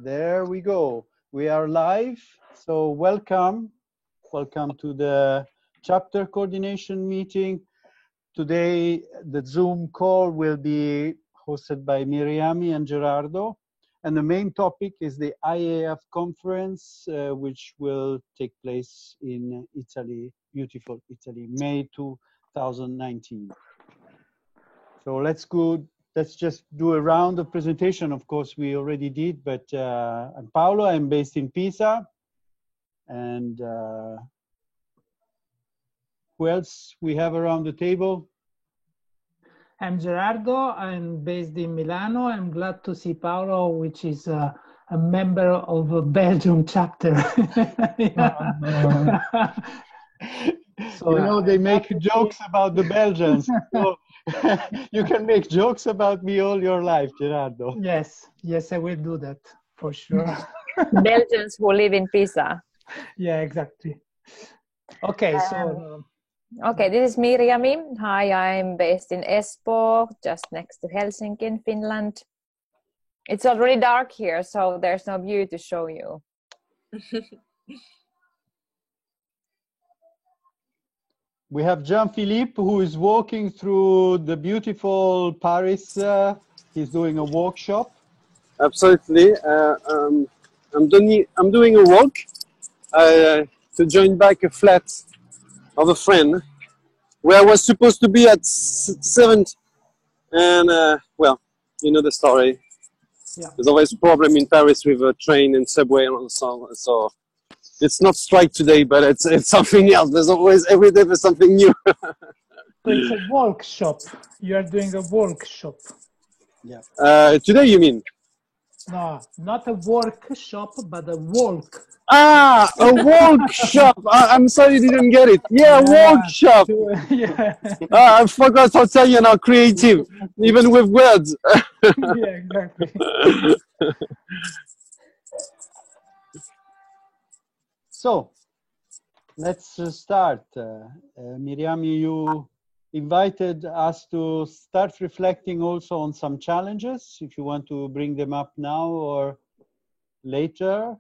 There we go. We are live. So welcome to the chapter coordination meeting. Today, the Zoom call will be hosted by Miriami and Gerardo. And the main topic is the IAF conference, which will take place in Italy, beautiful Italy, May 2019. So let's just do a round of presentation. Of course, we already did, but I'm Paolo, I'm based in Pisa. And who else we have around the table? I'm Gerardo, I'm based in Milano. I'm glad to see Paolo, which is a member of a Belgium chapter. So, you know, they make jokes about the Belgians. So you can make jokes about me all your life, Gerardo. Yes, I will do that for sure. Belgians who live in Pisa. Yeah, exactly. Okay, so... Okay, this is Miriami. Hi, I'm based in Espoo, just next to Helsinki in Finland. It's already dark here, so there's no view to show you. We have Jean-Philippe, who is walking through the beautiful Paris. He's doing a workshop. Absolutely. I'm doing a walk to join back a flat of a friend where I was supposed to be at 7, and well, you know the story. Yeah. There's always a problem in Paris with a train and subway and so on. So it's not strike today, but it's something else. There's always, every day there's something new. So it's a workshop. You are doing a workshop. Yeah. Today you mean? No, not a workshop, but a walk. Ah, a workshop. I'm sorry you didn't get it. Yeah, workshop. Yeah. I forgot how Italian are creative, even with words. Yeah, exactly. So, let's start. Miriami, you invited us to start reflecting also on some challenges, if you want to bring them up now or later.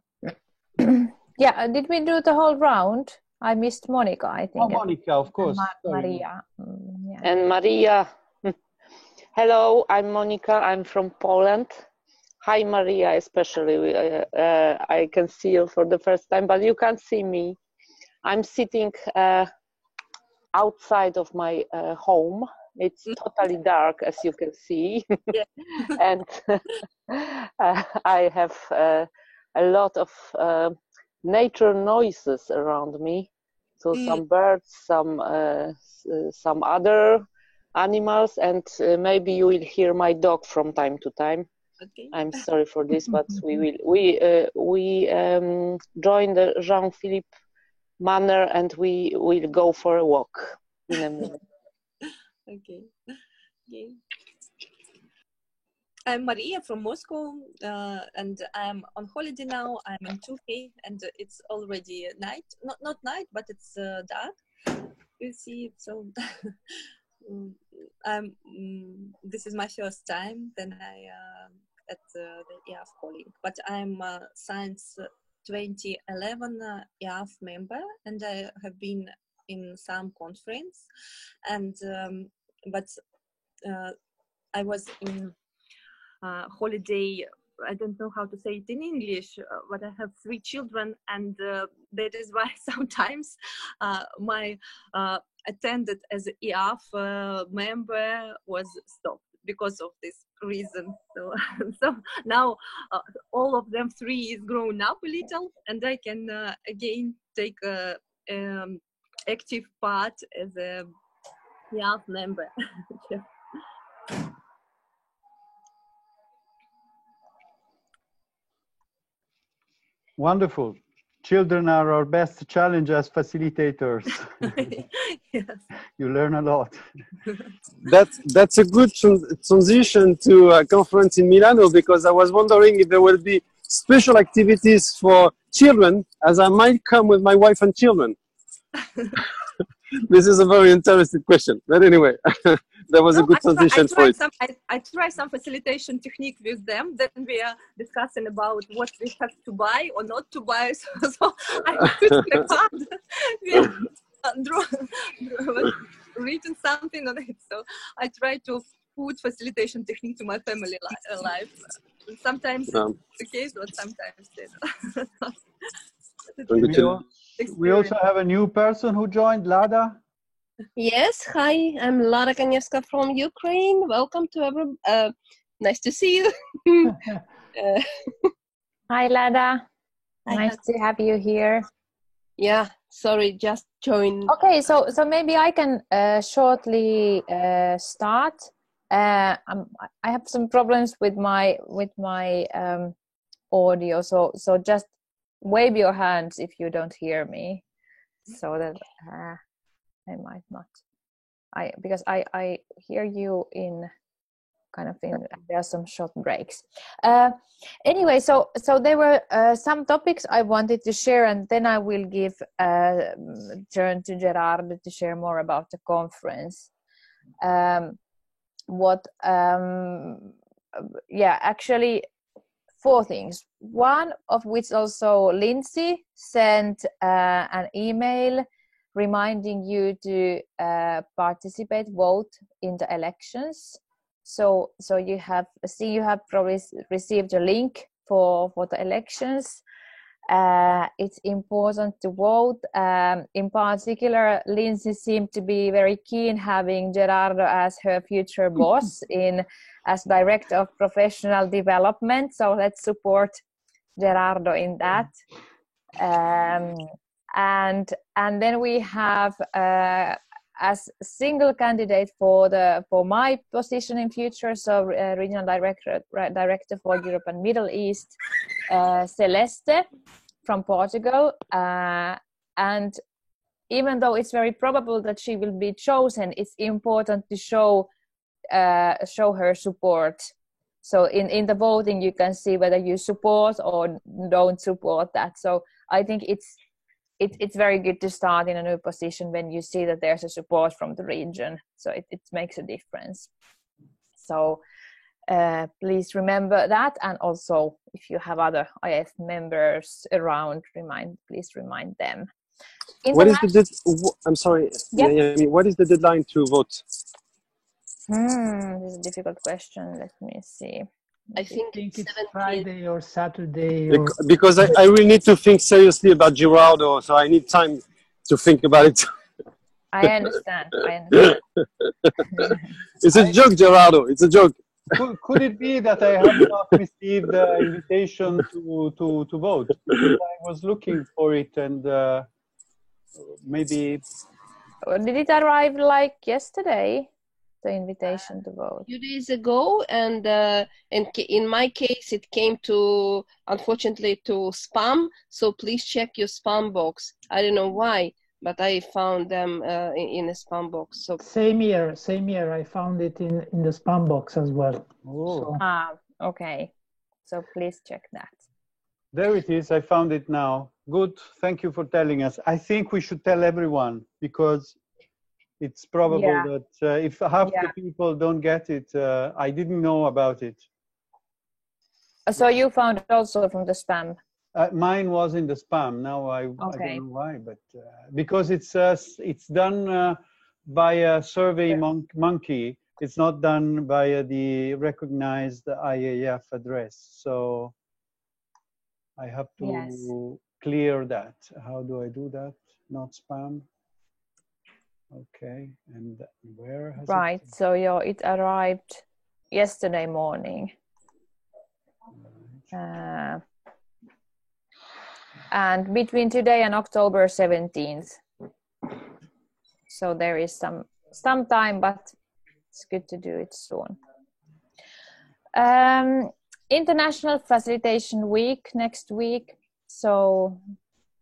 Yeah, did we do the whole round? I missed Monica, I think. Oh, Monica, of course. Maria. Yeah. And Maria. Hello, I'm Monica. I'm from Poland. Hi, Maria, especially. I can see you for the first time, but you can't see me. I'm sitting outside of my home. It's totally dark, as you can see. Yeah. And I have a lot of nature noises around me. So some birds, some other animals, and maybe you will hear my dog from time to time. Okay. I'm sorry for this, but we join the Jean-Philippe Manor and we will go for a walk in a minute. Okay. I'm Maria from Moscow, and I'm on holiday now. I'm in Turkey, and it's already night. Not night, but it's dark. You see, so this is my first time. Then I at the IAF calling, but I'm Science 2011 IAF member, and I have been in some conference, and but I was in holiday. I don't know how to say it in English, but I have 3 children, and that is why sometimes my attended as an IAF member was stopped because of this reason. So now all of them 3 is grown up a little, and I can again take a active part as a IAF member. Yeah. Wonderful. Children are our best challenge as facilitators. Yes. You learn a lot. That's a good transition to a conference in Milano, because I was wondering if there will be special activities for children, as I might come with my wife and children. This is a very interesting question. But anyway, that was a good transition for it. I try some facilitation technique with them. Then we are discussing about what we have to buy or not to buy. So I put the card. Written something on it. So I try to put facilitation technique to my family life. Sometimes it's the case, but sometimes we also have a new person who joined, Lada. Yes, hi, I'm Lada Kanievska from Ukraine. Welcome to everyone. Nice to see you. Hi, Lada. Hi, Nice to have you here. Yeah, sorry, just joined. Okay, so maybe I can shortly start. I have some problems with my audio, so just wave your hands if you don't hear me, so that I might not. Because I hear you in kind of in, there are some short breaks. Anyway, so there were some topics I wanted to share, and then I will give turn to Gerardo to share more about the conference. Actually 4 things. One of which also Lindsay sent an email reminding you to participate, vote in the elections. So you have probably received a link for the elections. It's important to vote. In particular, Lindsay seemed to be very keen having Gerardo as her future boss as Director of Professional Development. So let's support Gerardo in that. And then we have as single candidate for my position in future, so Regional Director for Europe and Middle East, Celeste from Portugal, and even though it's very probable that she will be chosen, it's important to show her support. So in the voting you can see whether you support or don't support that. So I think it's very good to start in a new position when you see that there's a support from the region. So it makes a difference. So please remember that, and also if you have other IF members around, please remind them. What is I'm sorry. Yeah. What is the deadline to vote? This is a difficult question. Let me see. I think it's Friday or Saturday. Because I really need to think seriously about Gerardo, so I need time to think about it. I understand. It's a joke, Gerardo. It's a joke. Could it be that I have not received the invitation to vote? Because I was looking for it, and maybe. Did it arrive like yesterday? The invitation to vote? A few days ago, and in my case it came unfortunately to spam, so please check your spam box. I don't know why, but I found them in a spam box. So same here I found it in the spam box as well. Oh. Okay, so please check that. There it is. I found it now. Good, thank you for telling us. I think we should tell everyone, because it's probable that if half the people don't get it, I didn't know about it. So you found it also from the spam? Mine was in the spam. Now I don't know why, but because it's done by a Survey Monkey. It's not done by the recognized IAF address. So I have to clear that. How do I do that? Not spam. Okay, and where has it? So it arrived yesterday morning. And between today and October 17th. So there is some time, but it's good to do it soon. International Facilitation Week next week. So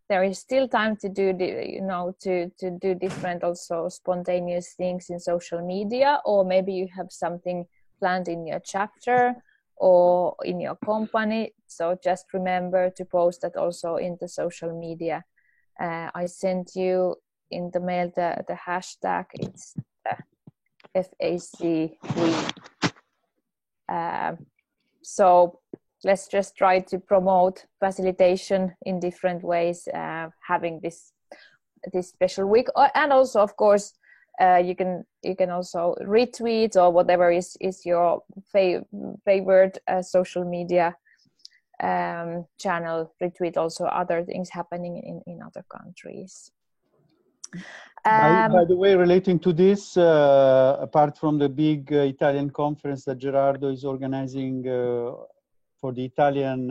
there is still time to do to do different also spontaneous things in social media, or maybe you have something planned in your chapter or in your company. So just remember to post that also in the social media. I sent you in the mail the hashtag. It's FAC week. So let's just try to promote facilitation in different ways, having this special week. And also, of course, you can also retweet or whatever is your favorite social media channel. Retweet also other things happening in other countries. By the way, relating to this, apart from the big Italian conference that Gerardo is organizing for the Italian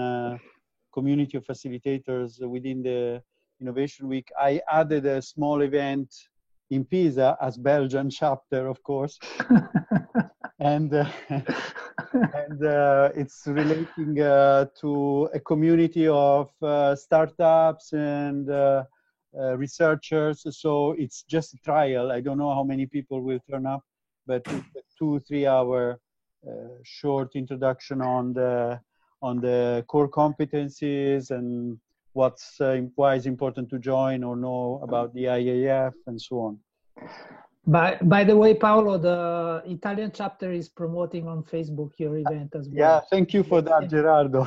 community of facilitators within the Innovation Week, I added a small event in Pisa as Belgian chapter, of course. and it's relating to a community of startups and researchers. So it's just a trial. I don't know how many people will turn up, but it's a 2-3 hour short introduction on the core competencies and why it's important to join or know about the IAF and so on. By the way, Paolo, the Italian chapter is promoting on Facebook your event as well. Yeah, thank you for that, Gerardo.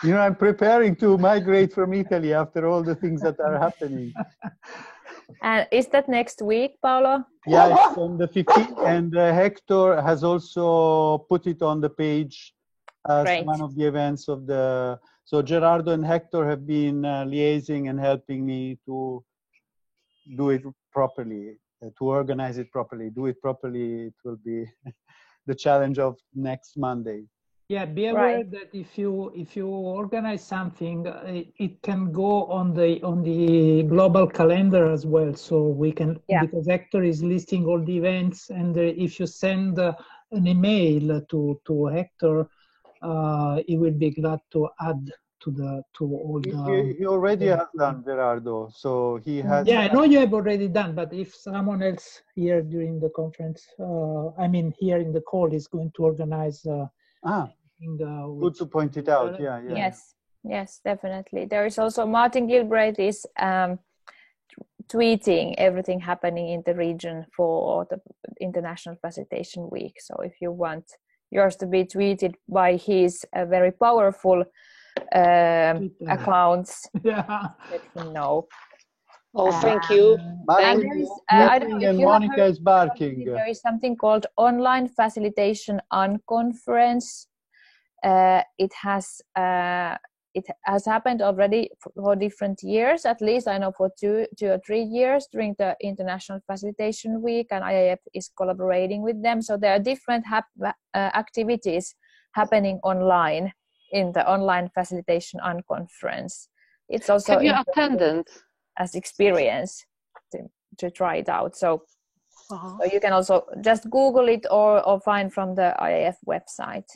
You know, I'm preparing to migrate from Italy after all the things that are happening. And is that next week, Paolo? Yeah, it's on the 15th, and Hector has also put it on the page as Great. One of the events of the. So Gerardo and Hector have been liaising and helping me to do it properly, to organize it properly. Do it properly, it will be the challenge of next Monday. Yeah, be aware Right. that if you organize something, it can go on the global calendar as well. So we can, because Hector is listing all the events, and if you send an email to Hector, he will be glad to add to all the. He already has done, Gerardo. So he has. Yeah, I know you have already done, but if someone else here during the conference, I mean here in the call, is going to organize. Good to point it out. Yeah. Yes, definitely. There is also Martin Gilbreth is tweeting everything happening in the region for the International Facilitation Week. So if you want yours to be tweeted by his very powerful accounts, let him know. Oh, thank you. I don't know if you Monica have is barking. There is something called Online Facilitation Unconference. It has happened already for different years, at least I know for two or 3 years during the International Facilitation Week, and IAF is collaborating with them. So there are different activities happening online in the Online Facilitation Unconference. It's also have you attended as experience to try it out. So you can also just Google it or find from the IAF website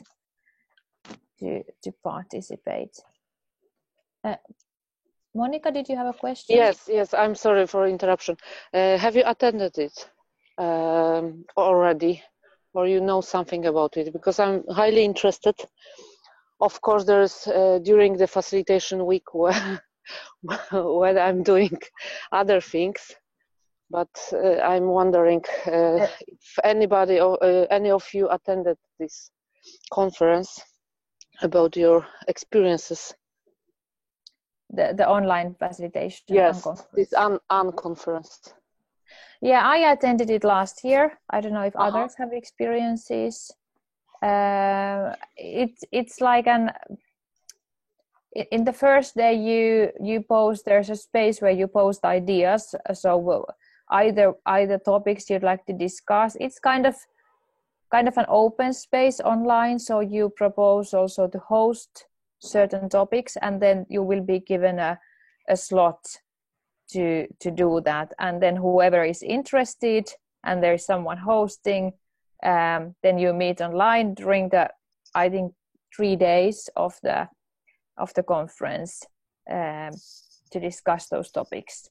to participate. Monica, did you have a question? Yes, I'm sorry for interruption. Have you attended it already, or you know something about it? Because I'm highly interested. Of course, there's during the facilitation week when I'm doing other things, but I'm wondering if anybody or any of you attended this conference about your experiences. The online facilitation. Yes, this unconference. Yeah, I attended it last year. I don't know if others have experiences. It's like in the first day you post, there's a space where you post ideas. So either topics you'd like to discuss. It's kind of an open space online. So you propose also to host certain topics, and then you will be given a slot to do that. And then whoever is interested, and there is someone hosting, then you meet online during the, I think, 3 days of the conference to discuss those topics.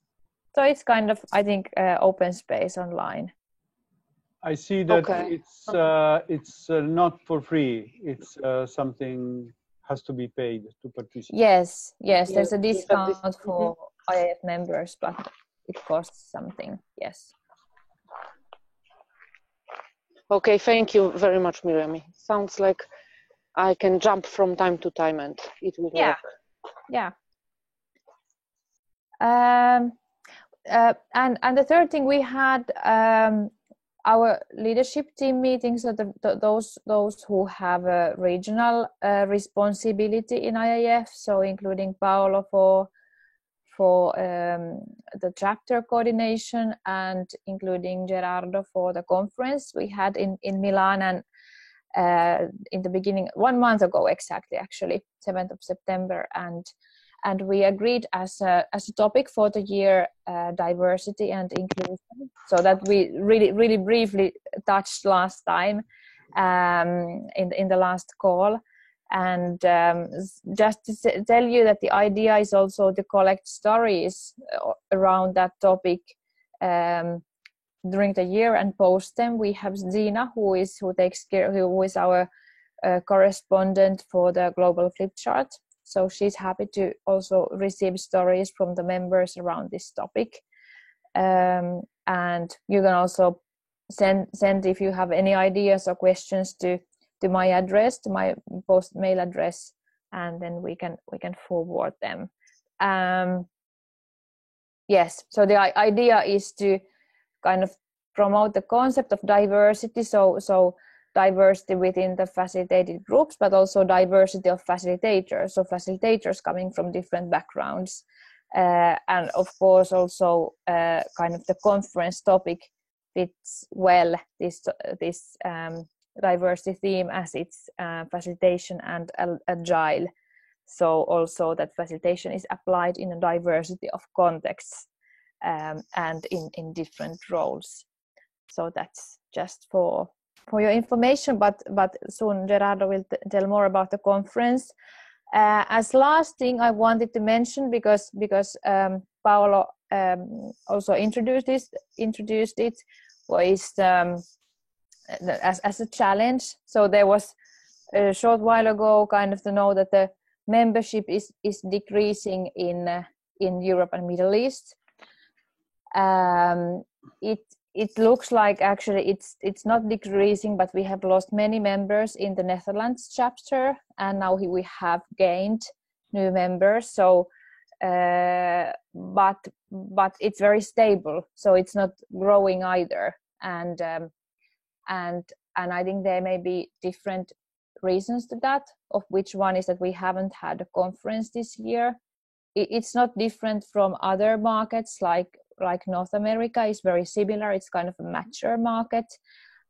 So it's kind of, I think, open space online. I see that it's not for free. It's something has to be paid to participate. Yes, there's a discount for IAF members, but it costs something. Yes. Okay, thank you very much, Miriam. Sounds like I can jump from time to time and it will work. Yeah. And the third thing, we had our leadership team meetings. So those who have a regional responsibility in IAF, so including Paolo for the chapter coordination and including Gerardo for the conference we had in Milan, and in the beginning, 1 month ago exactly, actually 7th of September, and we agreed as a topic for the year diversity and inclusion, so that we really briefly touched last time in the last call. And just to tell you that the idea is also to collect stories around that topic during the year and post them. We have Zina, who is our correspondent for the global flip chart. So she's happy to also receive stories from the members around this topic. And you can also send if you have any ideas or questions to my address, to my post mail address, and then we can forward them. Yes, so the idea is to kind of promote the concept of diversity, so diversity within the facilitated groups, but also diversity of facilitators, so facilitators coming from different backgrounds, and of course also kind of the conference topic fits well this diversity theme, as it's facilitation and agile, so also that facilitation is applied in a diversity of contexts and in different roles. So that's just for your information, but soon Gerardo will tell more about the conference. As last thing I wanted to mention, because Paolo also introduced it, was as a challenge. So there was a short while ago kind of to know that the membership is decreasing in Europe and Middle East. It looks like actually it's not decreasing, but we have lost many members in the Netherlands chapter, and now we have gained new members. So, but it's very stable, so it's not growing either. And I think there may be different reasons to that, of which one is that we haven't had a conference this year. It's not different from other markets like North America. Is very similar. It's kind of a mature market.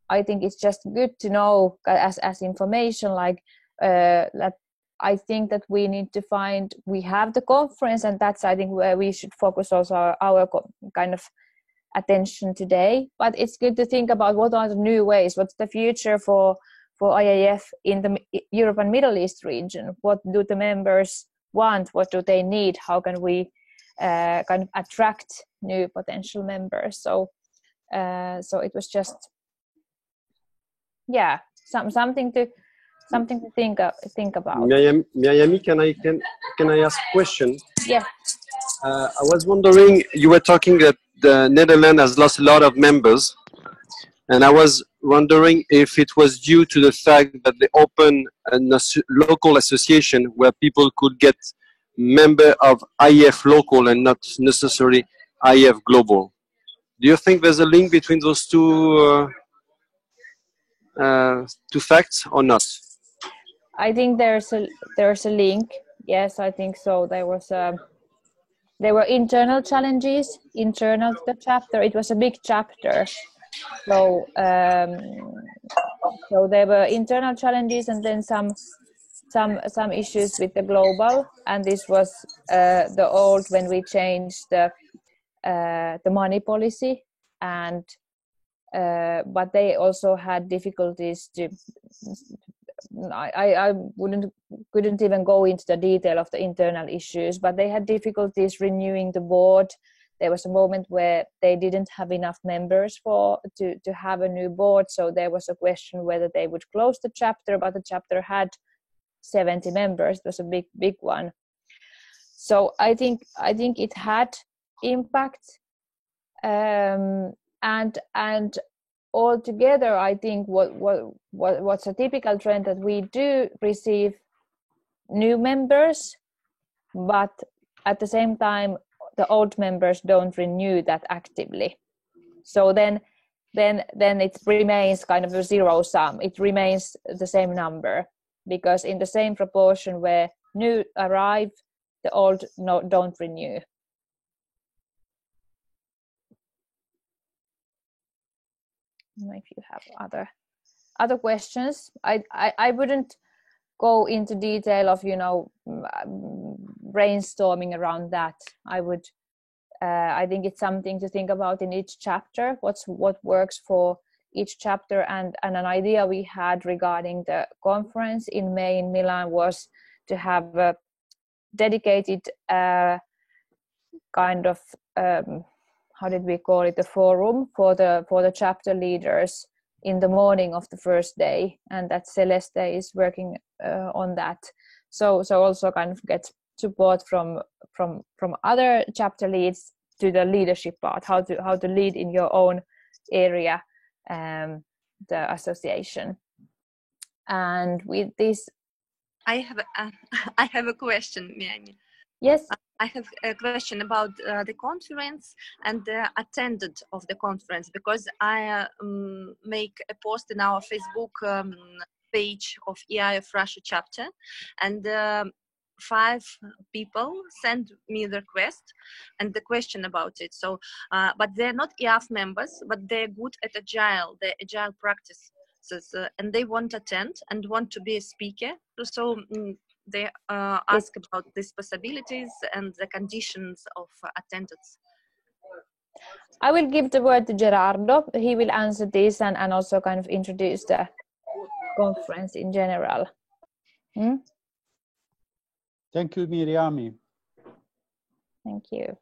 I think it's just good to know as information, like that I think that we need to we have the conference, and that's I think where we should focus also our kind of attention today. But it's good to think about what are the new ways, what's the future for IAF in the Europe and Middle East region. What do the members want? What do they need? How can we kind of attract new potential members? So it was just something to think about. Miriam, can I ask a question? Yeah. I was wondering, you were talking that the Netherlands has lost a lot of members, and I was wondering if it was due to the fact that they opened a local association where people could get member of IAF local and not necessarily IAF global. Do you think there's a link between those two facts or not? I think there's a link. Yes, I think so. There were internal challenges internal to the chapter. It was a big chapter, so there were internal challenges, and then some issues with the global. And this was the old, when we changed the money policy, and but they also had difficulties to. I couldn't even go into the detail of the internal issues, but they had difficulties renewing the board. There was a moment where they didn't have enough members to have a new board, so there was a question whether they would close the chapter, but the chapter had 70 members. It was a big one. So I think it had impact, and altogether, I think what's a typical trend that we do receive new members, but at the same time, the old members don't renew that actively. So then it remains kind of a zero sum. It remains the same number, because in the same proportion where new arrive, the old don't renew. If you have other questions, I wouldn't go into detail of brainstorming around that. I think it's something to think about in each chapter. What works for each chapter, and an idea we had regarding the conference in May in Milan was to have a dedicated kind of how did we call it, a forum for the chapter leaders in the morning of the first day, and that Celeste is working on that. So also kind of get support from other chapter leads to the leadership part, how to lead in your own area, the association. And with this, I have a question, Miami. Yes. I have a question about the conference and the attendant of the conference, because I make a post in our Facebook page of EIF Russia chapter, and 5 people sent me the request and the question about it. So, but they're not EIF members, but they're good at the agile practices, and they want to attend and want to be a speaker. So they ask about these possibilities and the conditions of attendance. I will give the word to Gerardo. He will answer this and also kind of introduce the conference in general. Thank you, Miriami. Thank you.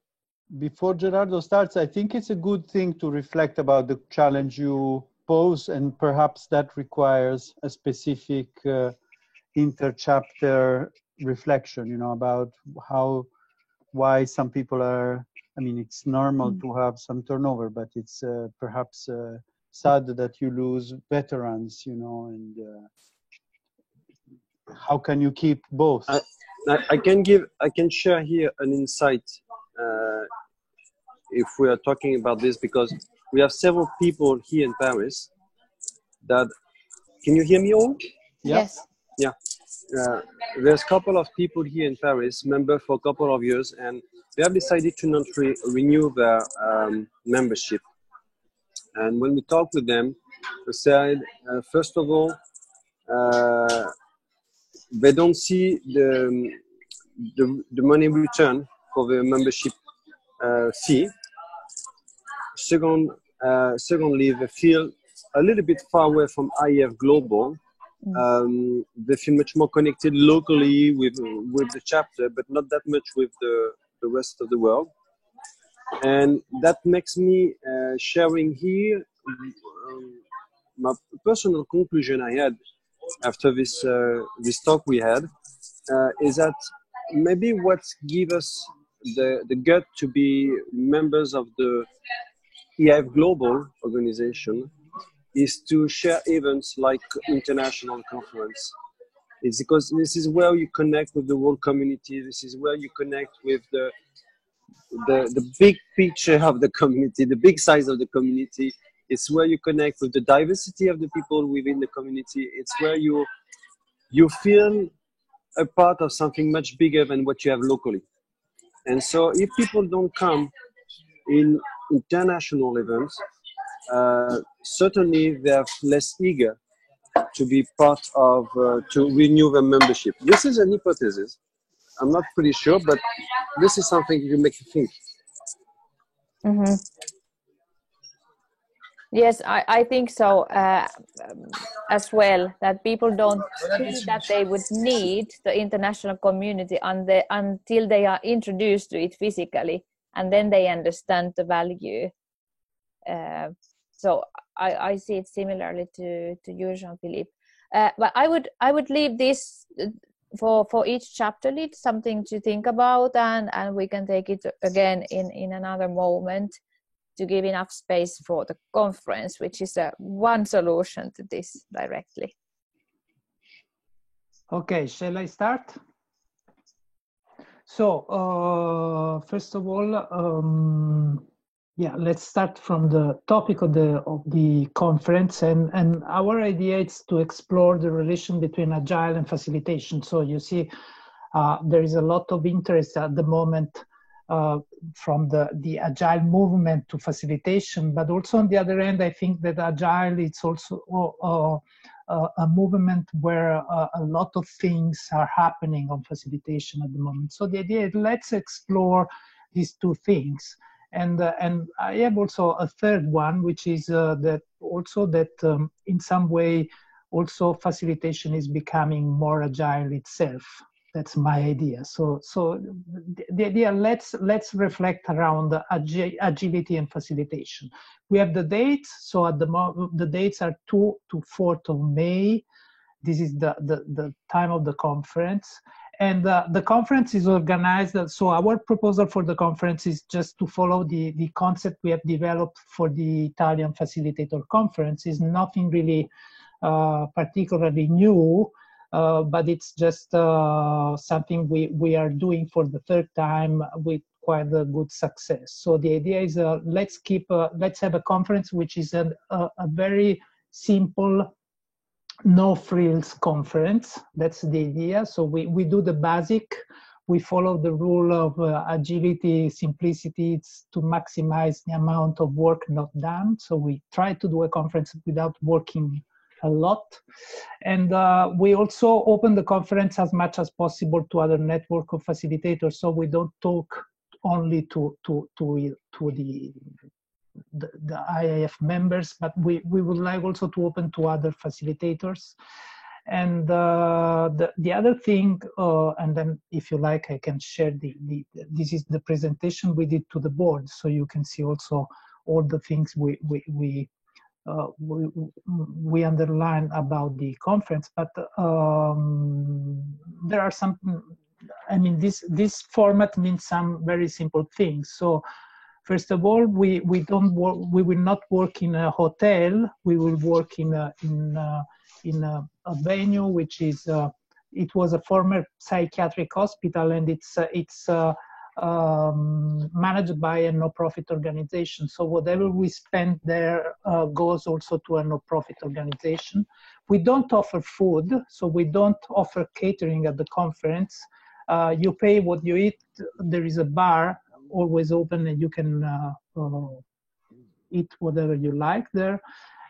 Before Gerardo starts, I think it's a good thing to reflect about the challenge you pose, and perhaps that requires a specific inter-chapter reflection, about why some people are, it's normal to have some turnover, but it's perhaps sad that you lose veterans, and how can you keep both? I can share here an insight if we are talking about this, because we have several people here in Paris that, can you hear me all? Yes. Yeah. There's a couple of people here in Paris, member for a couple of years, and they have decided to not renew their membership. And when we talked with them, they said, first of all, they don't see the money return for the membership fee. Secondly, they feel a little bit far away from EIF Global. They feel much more connected locally with the chapter, but not that much with the rest of the world. And that makes me sharing here my personal conclusion I had after this talk we had is that maybe what gives us the gut to be members of the EIF Global organization is to share events like international conference. It's because this is where you connect with the world community. This is where you connect with the big picture of the community, the big size of the community. It's where you connect with the diversity of the people within the community. It's where you feel a part of something much bigger than what you have locally. And so if people don't come in international events, certainly they're less eager to be part of, to renew their membership. This is an hypothesis. I'm not pretty sure, but this is something you make you think. Mm-hmm. Yes, I think so as well, that people don't see that they would need the international community until they are introduced to it physically, and then they understand the value. So I see it similarly to you, Jean-Philippe. But I would leave this for each chapter lead, something to think about, and we can take it again in another moment. to give enough space for the conference, which is one solution to this directly. Okay, shall I start? So first of all, yeah, let's start from the topic of the conference, and our idea is to explore the relation between agile and facilitation. So you see, there is a lot of interest at the moment from the agile movement to facilitation, but also on the other end, I think that agile it's also a movement where a lot of things are happening on facilitation at the moment. So the idea is let's explore these two things. And I have also a third one, which is that in some way also facilitation is becoming more agile itself. That's my idea. So the idea, let's reflect around agility and facilitation. We have the dates. So at the dates are 2 to 4th of May. This is the time of the conference. And the conference is organized. So our proposal for the conference is just to follow the concept we have developed for the Italian Facilitator Conference. It's nothing really particularly new. But it's just something we are doing for the third time with quite a good success. So the idea is let's have a conference which is a very simple, no frills conference. That's the idea. So we do the basic. We follow the rule of agility, simplicity. It's to maximize the amount of work not done. So we try to do a conference without working a lot, and we also open the conference as much as possible to other network of facilitators, so we don't talk only to the IAF members, but we would like also to open to other facilitators. And the other thing, and then if you like, I can share this is the presentation we did to the board, so you can see also all the things we underline about the conference, but there are some, I mean, this format means some very simple things. So first of all, we will not work in a hotel. We will work in a venue which is it was a former psychiatric hospital, and it's managed by a no-profit organization. So whatever we spend there goes also to a no-profit organization. We don't offer food, so we don't offer catering at the conference. You pay what you eat. There is a bar always open, and you can eat whatever you like there.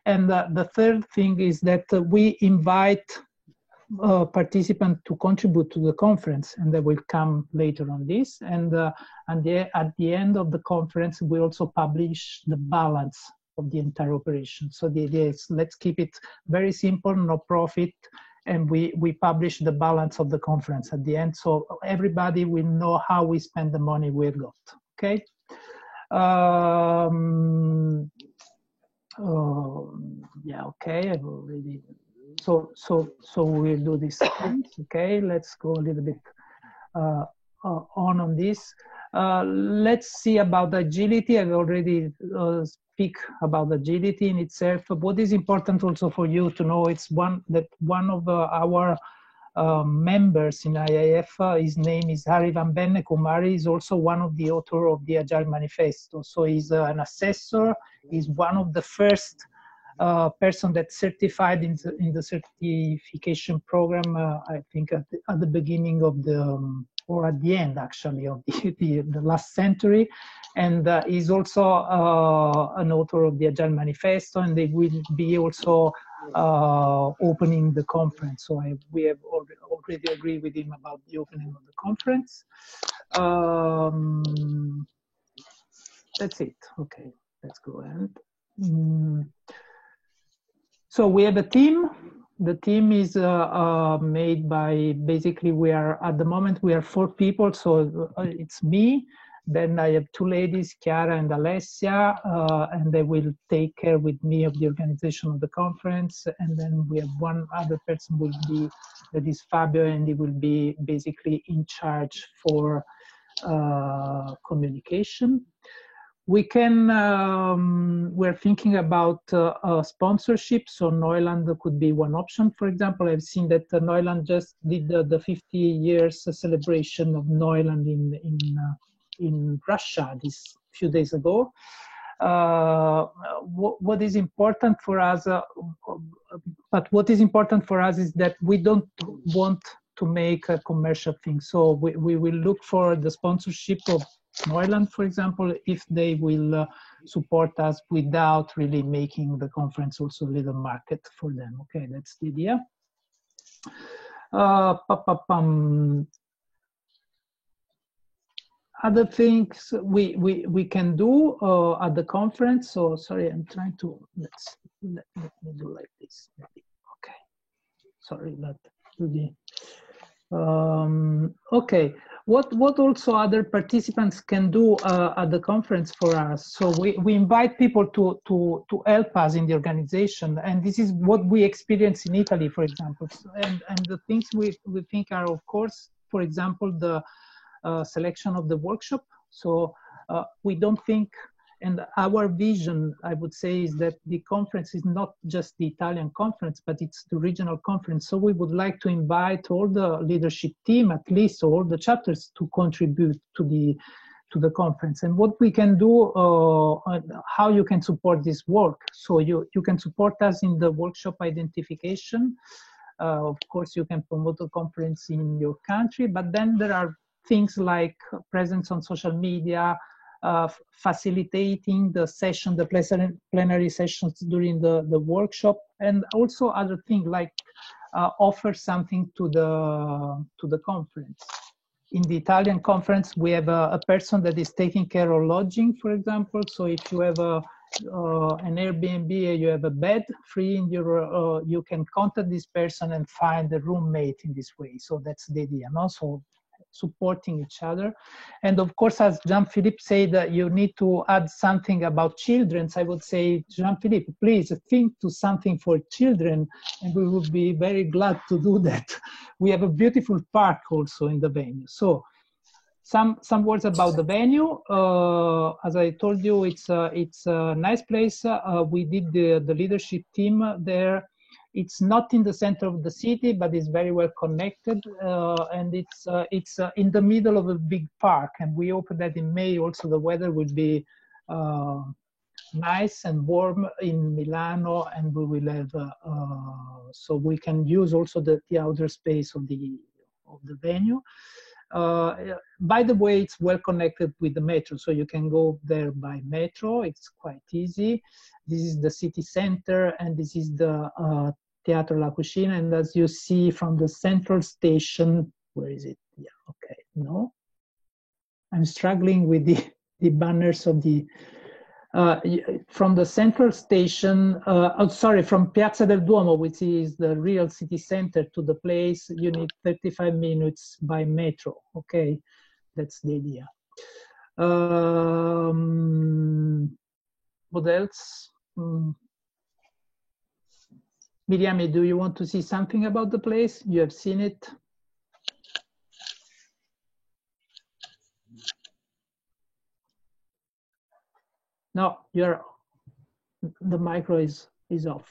And the third thing is that we invite participants to contribute to the conference, and they will come later on this. And at the end of the conference, we also publish the balance of the entire operation. So the idea is let's keep it very simple, no profit, and we publish the balance of the conference at the end, so everybody will know how we spend the money we got. Okay. Yeah. Okay. I've already. So we'll do this. Okay, let's go a little bit on this. Let's see about agility. I've already speak about agility in itself. But what is important also for you to know, it's one of our members in IAF, his name is Hari Van Benne Kumari, is also one of the author of the Agile Manifesto. So he's an assessor. He's one of the first person that certified in the certification program, I think at the beginning of or at the end actually of the last century, and he's also an author of the Agile Manifesto, and they will be also opening the conference. So we have already agreed with him about the opening of the conference. That's it. Okay, let's go ahead. So we have a team. The team is made by, basically we are, at the moment we are 4 people. So it's me, then I have 2 ladies, Chiara and Alessia, and they will take care with me of the organization of the conference. And then we have 1 other person that is Fabio, and he will be basically in charge for communication. We can, we're thinking about sponsorship, so Neuland could be one option. For example, I've seen that Neuland just did the 50 years celebration of Neuland in Russia this few days ago. What is important for us, but what is important for us is that we don't want to make a commercial thing. So we will look for the sponsorship of Neuland, for example, if they will support us without really making the conference also a little market for them. Okay, that's the idea. Other things we can do at the conference. So sorry, I'm trying to let me do like this. Maybe. Okay, sorry, but okay. What also other participants can do at the conference for us? So we invite people to help us in the organization, and this is what we experience in Italy, for example. And the things we think are, of course, for example, the selection of the workshop. So we don't think, and our vision, I would say, is that the conference is not just the Italian conference, but it's the regional conference. So we would like to invite all the leadership team, at least all the chapters, to contribute to the conference. And what we can do, how you can support this work. So you can support us in the workshop identification. Of course, you can promote the conference in your country, but then there are things like presence on social media, facilitating the session, the plenary sessions during the workshop, and also other things like offer something to the conference. In the Italian conference, we have a person that is taking care of lodging, for example. So if you have an Airbnb and you have a bed free in your, you can contact this person and find a roommate in this way. So that's the idea, no? So supporting each other. And of course, as Jean-Philippe said, that you need to add something about children. So I would say, Jean-Philippe, please think to something for children, and we would be very glad to do that. We have a beautiful park also in the venue. So some words about the venue. As I told you, it's a nice place. We did the leadership team there. It's not in the center of the city, but it's very well connected, and it's in the middle of a big park. And we hope that in May also the weather will be nice and warm in Milano, and we will have so we can use also the outer space of the venue. By the way, it's well connected with the metro, so you can go there by metro. It's quite easy. This is the city center, and this is the Teatro La Cucina. And as you see from the central station, where is it? Yeah, okay, no. I'm struggling with the banners of the, from the central station, from Piazza del Duomo, which is the real city center, to the place, you need 35 minutes by metro, okay? That's the idea. What else? Miriam, do you want to see something about the place? You have seen it? No, the micro is off.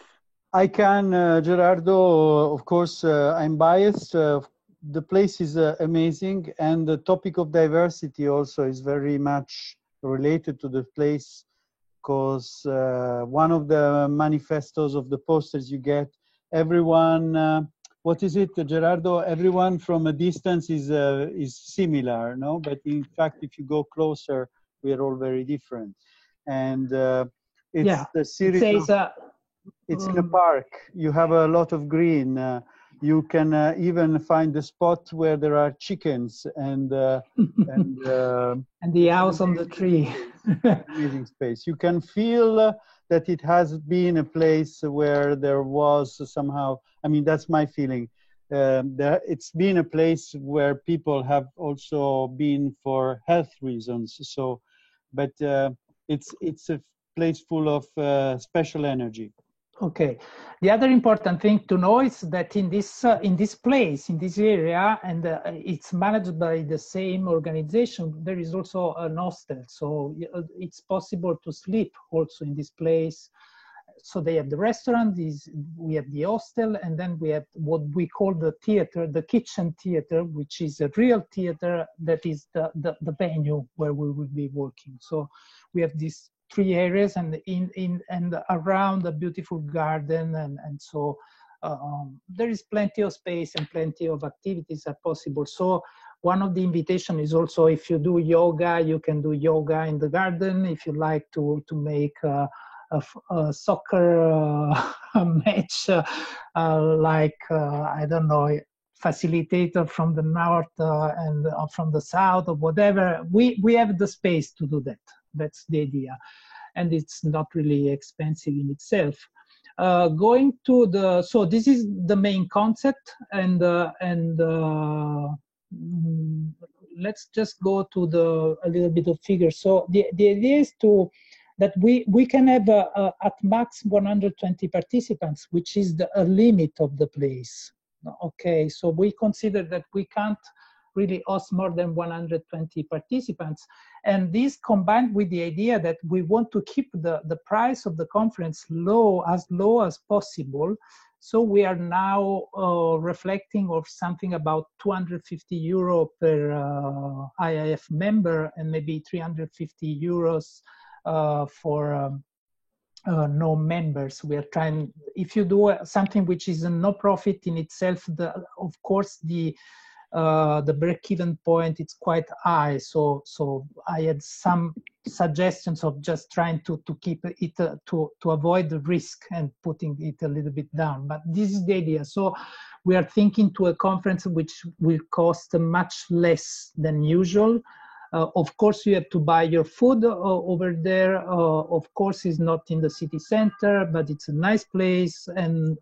I can, Gerardo, of course, I'm biased. The place is amazing, and the topic of diversity also is very much related to the place, because one of the manifestos of the posters you get, everyone, what is it, Gerardo? Everyone from a distance is similar, no? But in fact, if you go closer, we are all very different. And it's the series. It says, it's in a park. You have a lot of green. You can even find a spot where there are chickens and and the house on the tree. Amazing space. You can feel that it has been a place where there was somehow, I mean, that's my feeling. It's been a place where people have also been for health reasons. So, but it's a place full of special energy. Okay. The other important thing to know is that in this place, in this area, and it's managed by the same organization, there is also an hostel. So it's possible to sleep also in this place. So they have the restaurant, we have the hostel, and then we have what we call the theater, the kitchen theater, which is a real theater that is the venue where we will be working. So we have these 3 areas, and and around a beautiful garden, and so there is plenty of space and plenty of activities are possible. So one of the invitation is also, if you do yoga, you can do yoga in the garden. If you like to make a soccer match, like I don't know, facilitator from the north and from the south or whatever, we have the space to do that. That's the idea, and it's not really expensive in itself. Going to so this is the main concept, and let's just go to a little bit of figures. So the idea is that we can have at max 120 participants, which is a limit of the place. Okay, so we consider that we can't really host more than 120 participants. And this combined with the idea that we want to keep the price of the conference as low as possible. So we are now reflecting of something about 250 euro per IIF member, and maybe 350 euros for no members. We are trying, if you do something which is a no profit in itself, of course the break-even point, it's quite high. So I had some suggestions of just trying to keep it to avoid the risk and putting it a little bit down. But this is the idea. So we are thinking to a conference which will cost much less than usual. Of course, you have to buy your food over there. Of course, it's not in the city center, but it's a nice place, and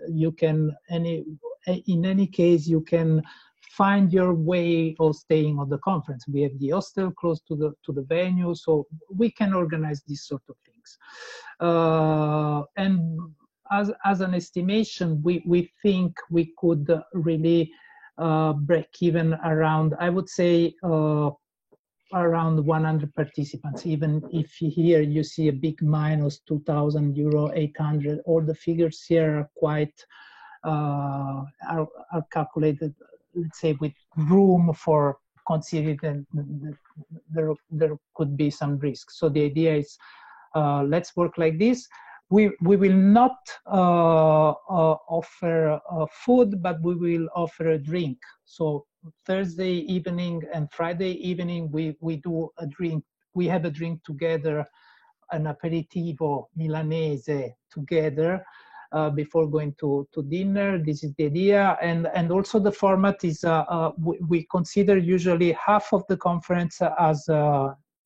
you can in any case you can find your way of staying on the conference. We have the hostel close to the venue, so we can organize these sort of things. And as an estimation, we think we could really break even around, I would say, around 100 participants. Even if here you see a big minus 2,000 euro, 800, all the figures here are quite are calculated, let's say, with room for considering that there could be some risk. So the idea is, let's work like this. We will not offer food, but we will offer a drink. So Thursday evening and Friday evening, we do a drink. We have a drink together, an aperitivo milanese together before going to dinner. This is the idea. And also the format is, we consider usually half of the conference as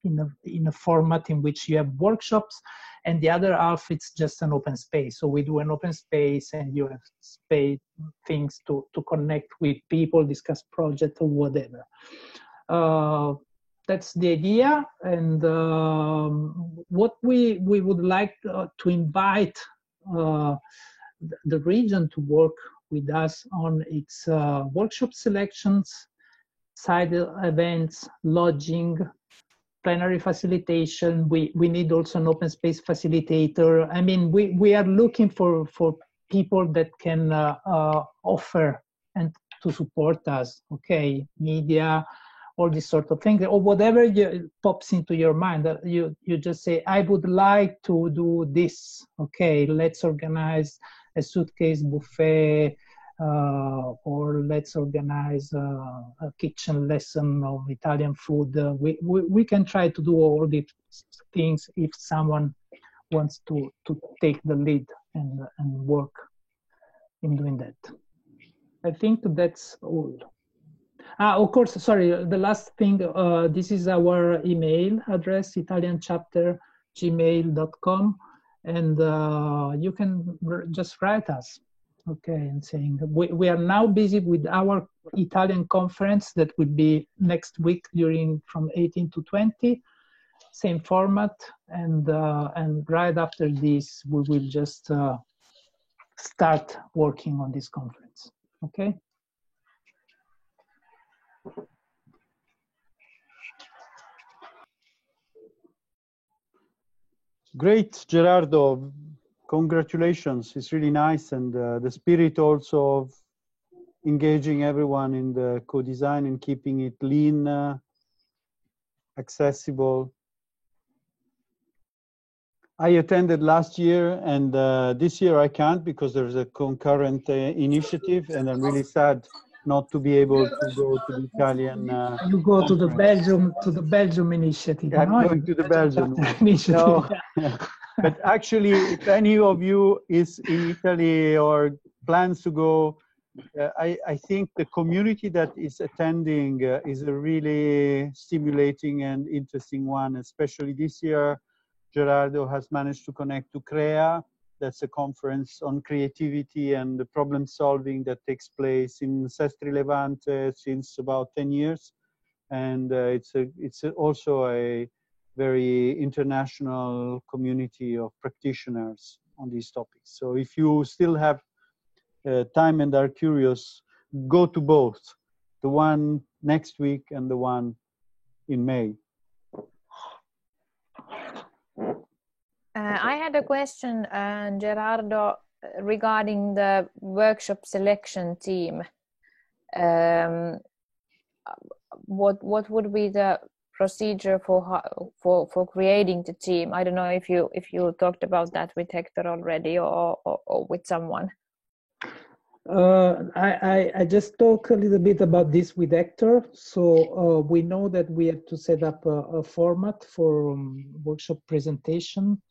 in a format in which you have workshops, and the other half it's just an open space. So we do an open space, and you have space, things to connect with people, discuss project or whatever. That's the idea. And what we would like to invite the region to work with us on its workshop selections, side events, lodging, plenary facilitation. We need also an open space facilitator. I mean, we are looking for people that can offer and to support us, okay, media, all these sort of things, or whatever pops into your mind. That you just say, I would like to do this, okay, let's organize a suitcase buffet, or let's organize a kitchen lesson of Italian food. We can try to do all these things if someone wants to take the lead and work in doing that. I think that's all. Of course, sorry, the last thing, this is our email address, italianchapter@gmail.com, and you can just write us. Okay, and saying we are now busy with our Italian conference that will be next week from 18 to 20. same format, and right after this, we will just start working on this conference. Okay. Great, Gerardo. Congratulations. It's really nice, and the spirit also of engaging everyone in the co-design and keeping it lean, accessible. I attended last year, and this year I can't because there's a concurrent initiative, and I'm really sad not to be able to go to the Italian. You go to the Belgium initiative. I'm going to the Belgium initiative. No. But actually, if any of you is in Italy or plans to go, I think the community that is attending is a really stimulating and interesting one, especially this year. Gerardo has managed to connect to CREA. That's a conference on creativity and the problem solving that takes place in Sestri Levante since about 10 years. And it's also a very international community of practitioners on these topics. So if you still have time and are curious, go to both, the one next week and the one in May. I had a question, Gerardo, regarding the workshop selection team. What would be the procedure for creating the team? I don't know if you talked about that with Hector already or with someone. I just talked a little bit about this with Hector. So we know that we have to set up a format for workshop presentation.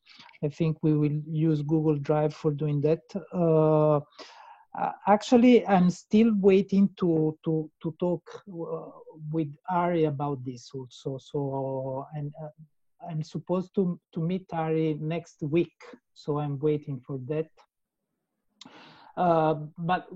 I think we will use Google Drive for doing that. Actually, I'm still waiting to talk with Ari about this also. So I'm supposed to meet Ari next week. So I'm waiting for that. But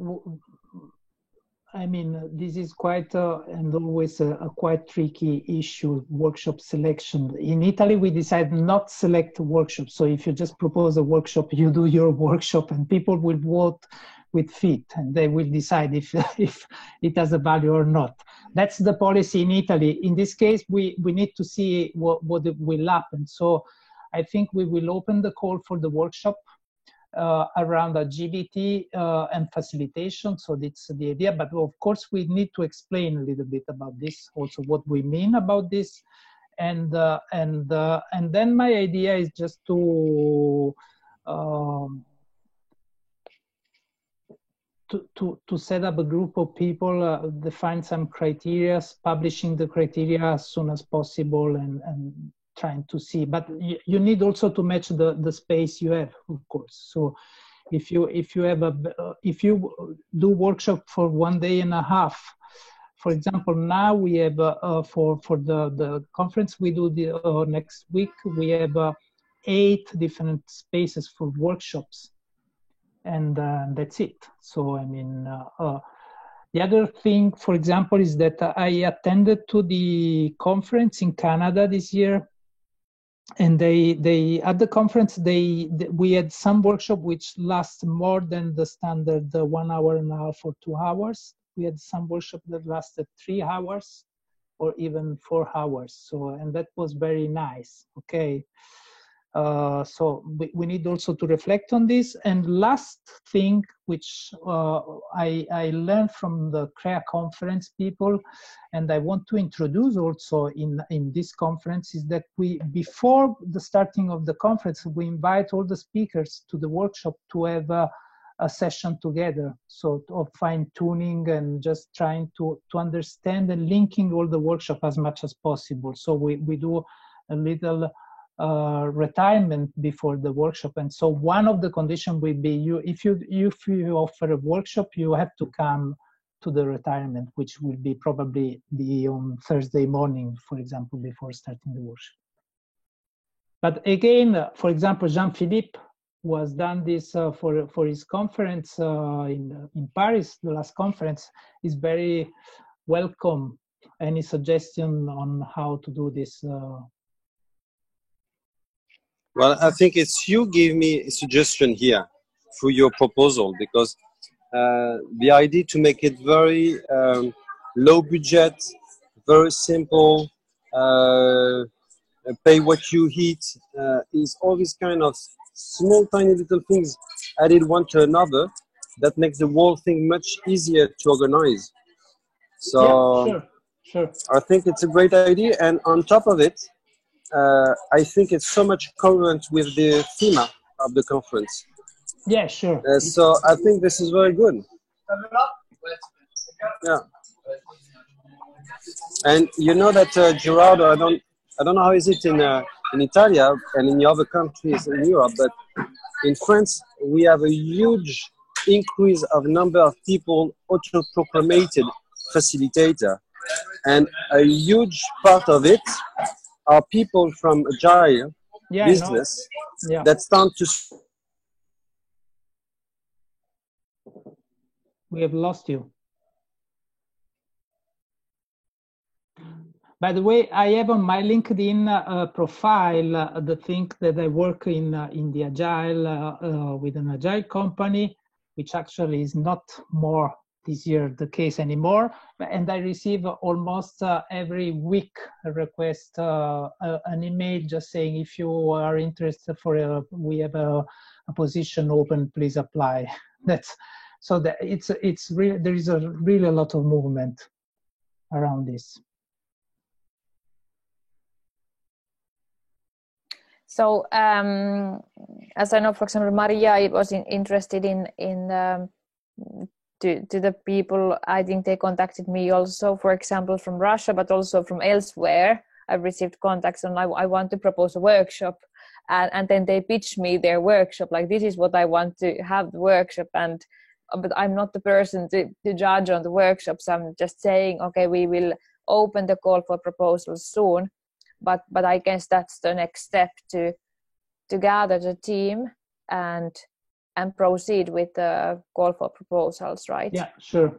I mean, this is quite and always a quite tricky issue, workshop selection. In Italy, we decide not select workshops. So if you just propose a workshop, you do your workshop and people will vote with feet and they will decide if it has a value or not. That's the policy in Italy. In this case, we need to see what will happen. So I think we will open the call for the workshop around agility and facilitation. So that's the idea. But of course, we need to explain a little bit about this, also what we mean about this. And then my idea is just to set up a group of people, define some criteria, publishing the criteria as soon as possible, and trying to see. But you need also to match the space you have, of course. So if you do workshop for 1.5 days, for example, now we have for the conference we do next week, we have 8 different spaces for workshops. And that's it. So, I mean, the other thing, for example, is that I attended to the conference in Canada this year. And they at the conference, we had some workshop which last more than the standard 1.5 hours or 2 hours. We had some workshop that lasted 3 hours or even 4 hours. So, and that was very nice. Okay. So we need also to reflect on this. And last thing, which I learned from the CREA conference people, and I want to introduce also in this conference, is that before the starting of the conference, we invite all the speakers to the workshop to have a session together. So of fine tuning and just trying to understand and linking all the workshop as much as possible. So we do a little retirement before the workshop, and so one of the conditions will be if you offer a workshop, you have to come to the retirement, which will be probably on Thursday morning, for example, before starting the workshop. But again, for example, Jean-Philippe was done this for his conference in Paris. The last conference is very welcome. Any suggestion on how to do this Well, I think it's you gave me a suggestion here for your proposal, because the idea to make it very low budget, very simple, pay what you eat, is all these kind of small, tiny little things added one to another that makes the whole thing much easier to organize. So yeah, sure. I think it's a great idea, and on top of it, I think it's so much current with the theme of the conference. Yeah, sure. So I think this is very good. Yeah. And you know that Gerardo, I don't know how is it in Italy and in the other countries in Europe, but in France we have a huge increase of number of people autoproclamated facilitator, and a huge part of it are people from agile business that start to. We have lost you. By the way, I have on my LinkedIn profile the thing that I work in the agile with an agile company, which actually is not more this year the case anymore. And I receive almost every week a request, an email just saying, if you are interested for we have a position open, please apply. That's so that it's really, there is really a lot of movement around this. So as I know, for example, Maria was interested in to the people. I think they contacted me also, for example, from Russia, but also from elsewhere. I've received contacts and I want to propose a workshop, and then they pitch me their workshop, like this is what I want to have the workshop, and but I'm not the person to judge on the workshops. I'm just saying, okay, we will open the call for proposals soon. But I guess that's the next step, to gather the team and proceed with the call for proposals, right? Yeah, sure.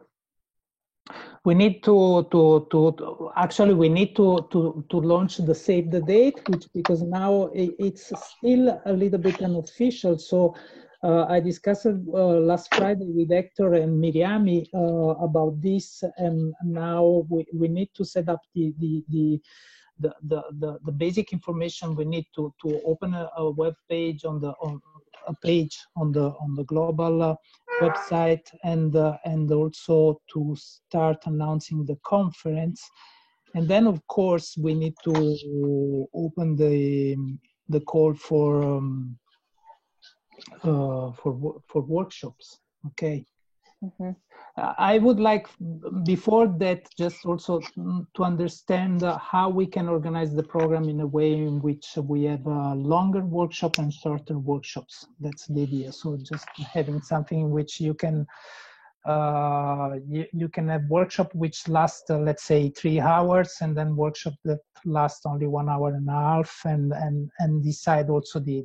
We need to actually we need to launch the save the date, which because now it's still a little bit unofficial. So I discussed last Friday with Hector and Miriami about this, and now we need to set up the basic information. We need to open a web page on a page on the global website, and also to start announcing the conference. And then of course we need to open the call for workshops. Okay. Mm-hmm. I would like, before that, just also to understand how we can organize the program in a way in which we have longer workshop and shorter workshops. That's the idea. So just having something in which you can you can have workshop which last let's say 3 hours, and then workshop that last only 1.5 hours, and decide also the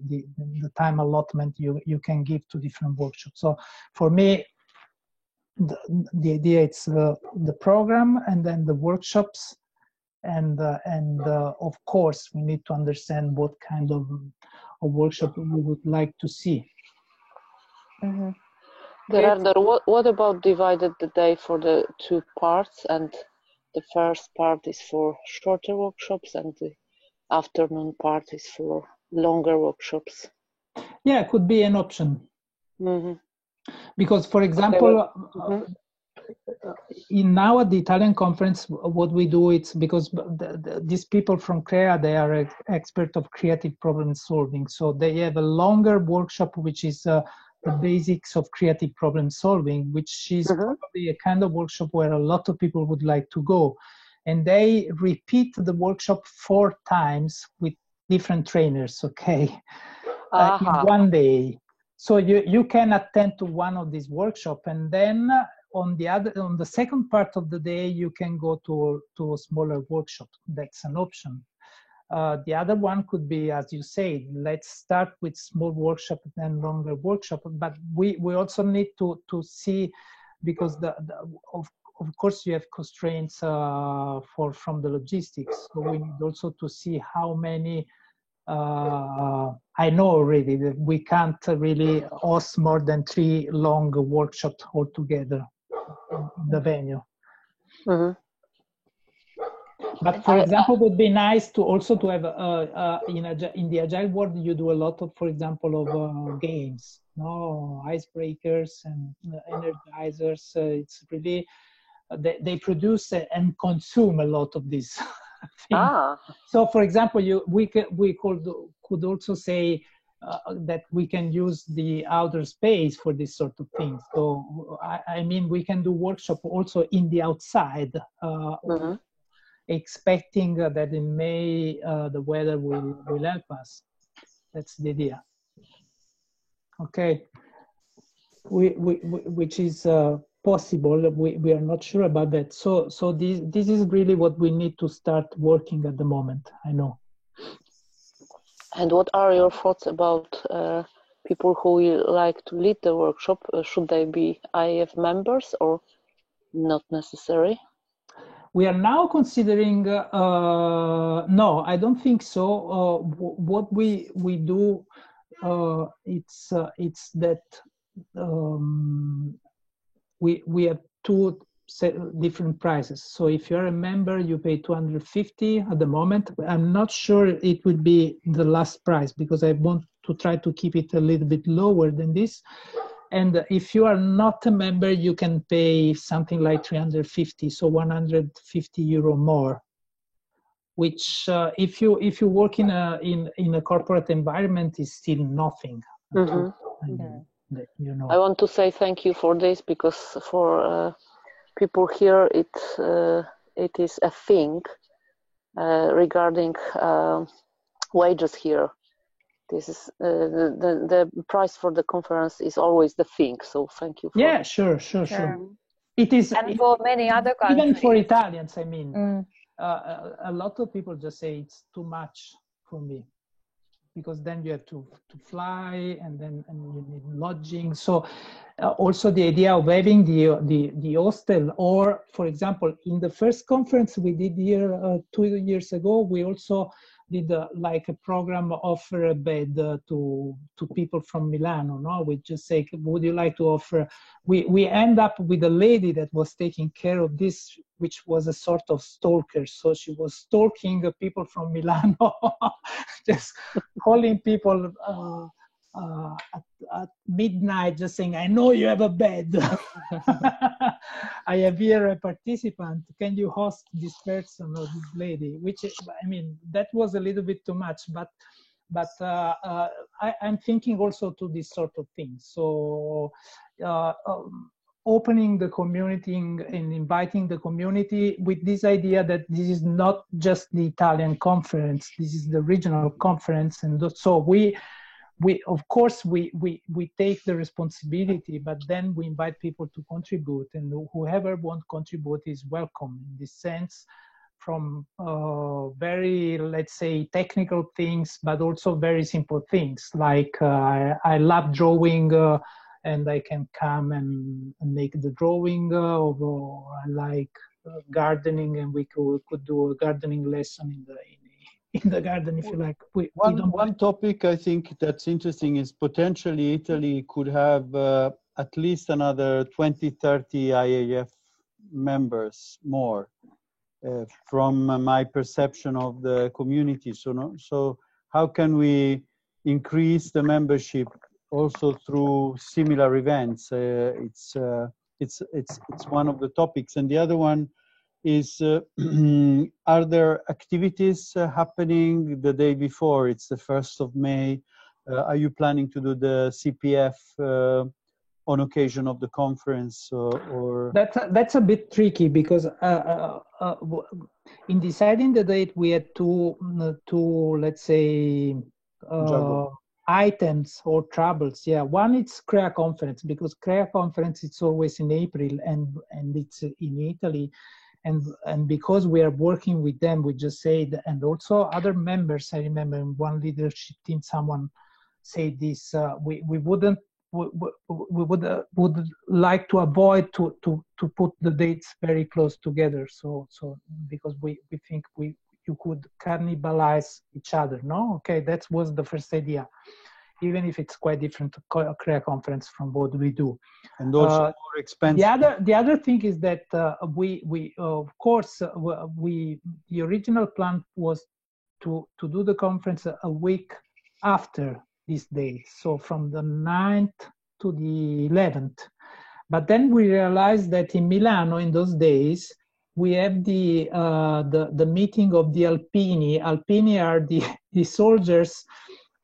time allotment you can give to different workshops. So for me, the idea it's the program and then the workshops, and of course we need to understand what kind of workshop we would like to see. Mm-hmm. Gerardo, what about divided the day for the 2 parts, and the first part is for shorter workshops and the afternoon part is for longer workshops? Yeah, it could be an option. Mm-hmm. Because, for example, in now at the Italian conference, what we do, it's because these people from CREA, they are expert of creative problem solving. So they have a longer workshop, which is the basics of creative problem solving, which is probably a kind of workshop where a lot of people would like to go. And they repeat the workshop 4 times with different trainers, okay, in one day. So you can attend to one of these workshops, and then on the second part of the day you can go to a smaller workshop. That's an option. The other one could be, as you say, let's start with small workshop and then longer workshop. But we also need to see, because of course you have constraints from the logistics. So we need also to see how many I know already that we can't really host more than 3 long workshops altogether in the venue. Mm-hmm. But for example, it would be nice to also to have in the Agile world, you do a lot of, for example, of games, no, icebreakers and energizers. It's really they produce and consume a lot of these things. So, for example, we could also say that we can use the outer space for this sort of thing. So, I mean, we can do workshop also in the outside. Mm-hmm. Expecting that in May the weather will help us. That's the idea. Okay, which is possible. We are not sure about that. So this is really what we need to start working at the moment. I know. And what are your thoughts about people who will like to lead the workshop? Should they be IAF members or not necessary? We are now considering, no, I don't think so. What we do, it's that we have 2 different prices. So if you're a member, you pay 250 at the moment. I'm not sure it will be the last price because I want to try to keep it a little bit lower than this. And if you are not a member, you can pay something like 350, so 150 euro more. Which, if you work in a corporate environment, is still nothing. Mm-hmm. You know. I want to say thank you for this because for people here, it is a thing regarding wages here. This is the price for the conference is always the thing. So thank you. Yeah, sure. It is, and for many other countries, even for Italians. I mean, a lot of people just say it's too much for me because then you have to fly and you need lodging. So also the idea of having the hostel, or for example, in the first conference we did here 2 years ago, we also did like a program offer a bed to people from Milano. No, we just say, would you like to offer? We end up with a lady that was taking care of this, which was a sort of stalker. So she was stalking people from Milano, just calling people at midnight, just saying, I know you have a bed. I have here a participant. Can you host this person or this lady? Which, I mean, that was a little bit too much, but I'm thinking also to this sort of thing. So opening the community and inviting the community with this idea that this is not just the Italian conference, this is the regional conference. And so we of course we take the responsibility, but then we invite people to contribute, and whoever wants to contribute is welcome in this sense, from very, let's say, technical things, but also very simple things like I love drawing and I can come and make the drawing, or I like gardening and we could do a gardening lesson in the garden, if you like. One topic I think that's interesting is potentially Italy could have at least another 20, 30 IAF members more from my perception of the community. So how can we increase the membership also through similar events? It's one of the topics. And the other one is, are there activities happening the day before? It's the 1st of May. Are you planning to do the CPF on occasion of the conference? Or That's a bit tricky because in deciding the date, we had two let's say, items or troubles. Yeah, one is CREA conference, because CREA conference it's always in April and it's in Italy. And because we are working with them, we just said, and also other members, I remember in one leadership team, someone said this, we would like to avoid to put the dates very close together. So because we think you could cannibalize each other. No, okay, that was the first idea, even if it's quite different to CREA conference from what we do. And also more expensive. The other thing is that we of course the original plan was to do the conference a week after this date, so from the 9th to the 11th. But then we realized that in Milano in those days we have the meeting of the Alpini. Alpini are the soldiers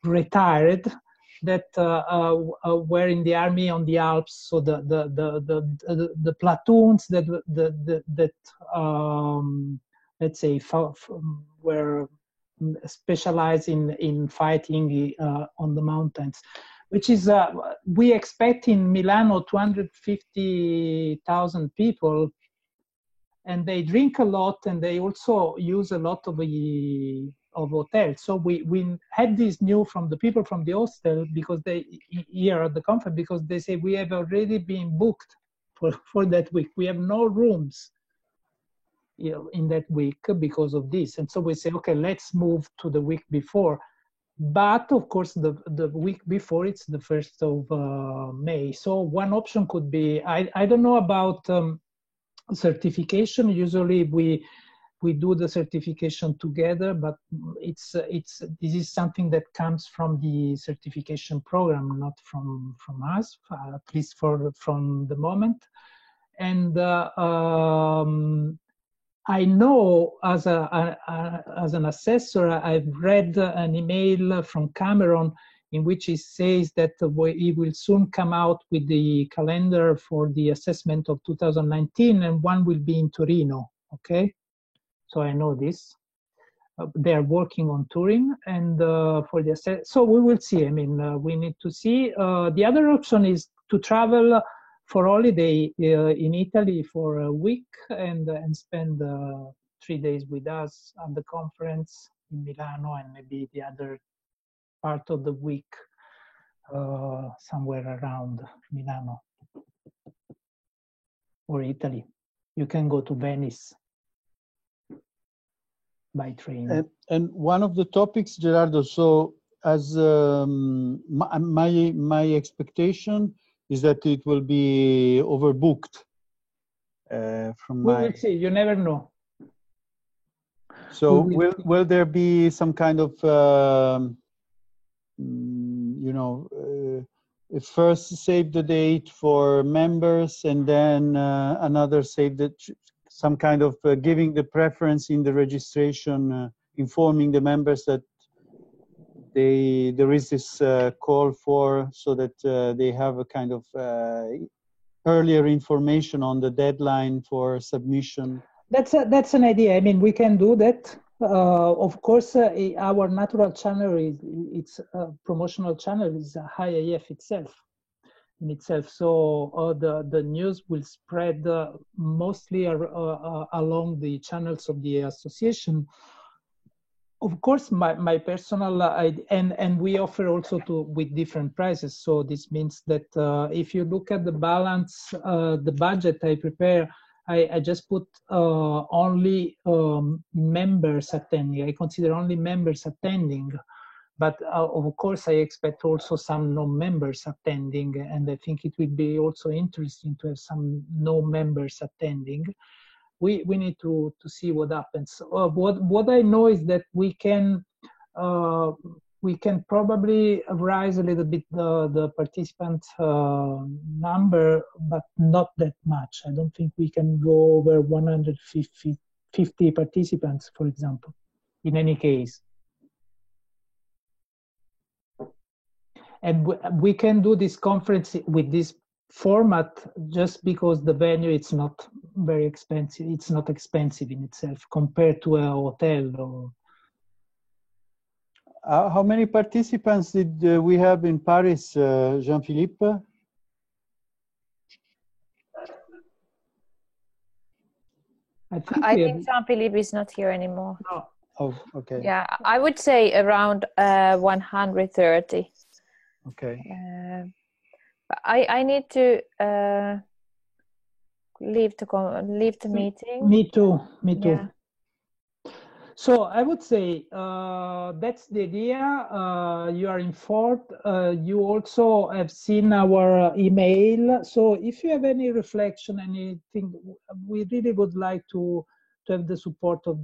retired that were in the army on the Alps. So the platoons that let's say were specialized in fighting on the mountains, which is we expect in Milano 250,000 people, and they drink a lot and they also use a lot of hotels. So we had this news from the people from the hostel because they here at the conference, because they say we have already been booked for that week. We have no rooms, you know, in that week because of this. And so we say, okay, let's move to the week before. But of course, the week before, it's the 1st of May. So one option could be, I don't know about certification. Usually we do the certification together, but this is something that comes from the certification program, not from us, at least from the moment. And I know as an assessor, I've read an email from Cameron in which he says that he will soon come out with the calendar for the assessment of 2019, and one will be in Torino. Okay, so I know this. They are working on Turin, and for the so we will see. I mean, we need to see. The other option is to travel for holiday in Italy for a week and spend 3 days with us at the conference in Milano, and maybe the other part of the week somewhere around Milano or Italy. You can go to Venice by train. And one of the topics, Gerardo, so as my expectation is that it will be overbooked. We will see. You never know. So will there be some kind of you know, first save the date for members, and then another save the some kind of giving the preference in the registration, informing the members that there is this call for, so that they have a kind of earlier information on the deadline for submission. That's an idea. I mean, we can do that. Of course, our natural channel it's a promotional channel is HIAF itself. In itself, so the news will spread mostly along the channels of the association. Of course, my personal and we offer also with different prices. So this means that if you look at the balance, the budget I prepare, I just put only members attending. I consider only members attending. But of course, I expect also some non-members attending, and I think it will be also interesting to have some non-members attending. We need to see what happens. What I know is that we can probably raise a little bit the participant number, but not that much. I don't think we can go over 150 participants, for example, in any case. And we can do this conference with this format just because the venue, it's not very expensive. It's not expensive in itself compared to a hotel. Or... how many participants did we have in Paris, Jean-Philippe? I think Jean-Philippe is not here anymore. No. Oh, okay. Yeah, I would say around 130. Okay. I need to leave the meeting. Me too. Yeah. So I would say that's the idea. You are informed. You also have seen our email. So if you have any reflection, anything, we really would like to have the support of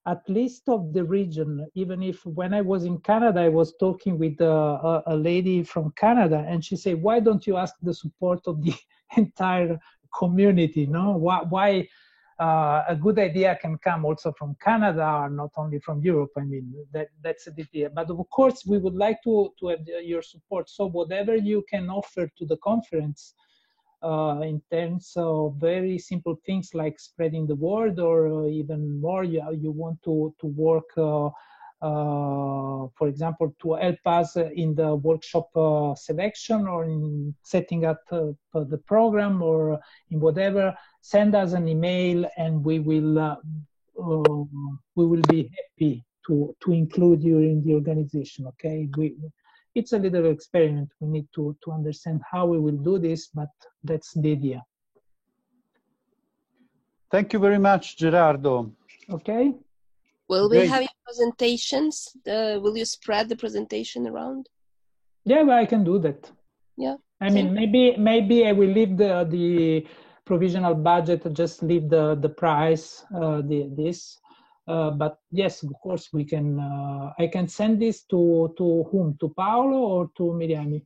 at least of the region. Even if when I was in Canada, I was talking with a lady from Canada, and she said, "Why don't you ask the support of the entire community? No, why?" A good idea can come also from Canada, not only from Europe. I mean, that's the idea. But of course, we would like to have your support. So whatever you can offer to the conference in terms of very simple things like spreading the word, or even more, you want to work, for example, to help us in the workshop selection, or in setting up the program, or in whatever, send us an email, and we will be happy to include you in the organization. Okay, it's a little experiment. We need to understand how we will do this, but that's the idea. Thank you very much, Gerardo. Okay. Will we have your presentations? Will you spread the presentation around? Yeah, well, I can do that. Yeah. I mean, maybe I will leave the provisional budget, just leave the price, this. But yes, of course, we can. I can send this to whom? To Paolo or to Miriam?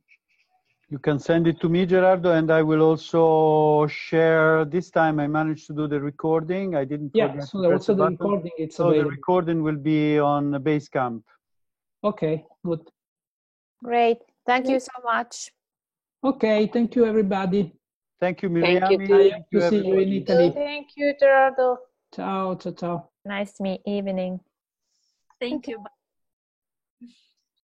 You can send it to me, Gerardo, and I will also share. This time I managed to do the recording. I didn't forget to so press also the button. recording, it's so available. The recording will be on Basecamp. Okay, good. Great. Thank you so much. Okay, thank you, everybody. Thank you, Miriam. Thank you. I hope to see you in Italy. Thank you, Gerardo. Ciao, ciao, ciao. Nice evening. Thank you.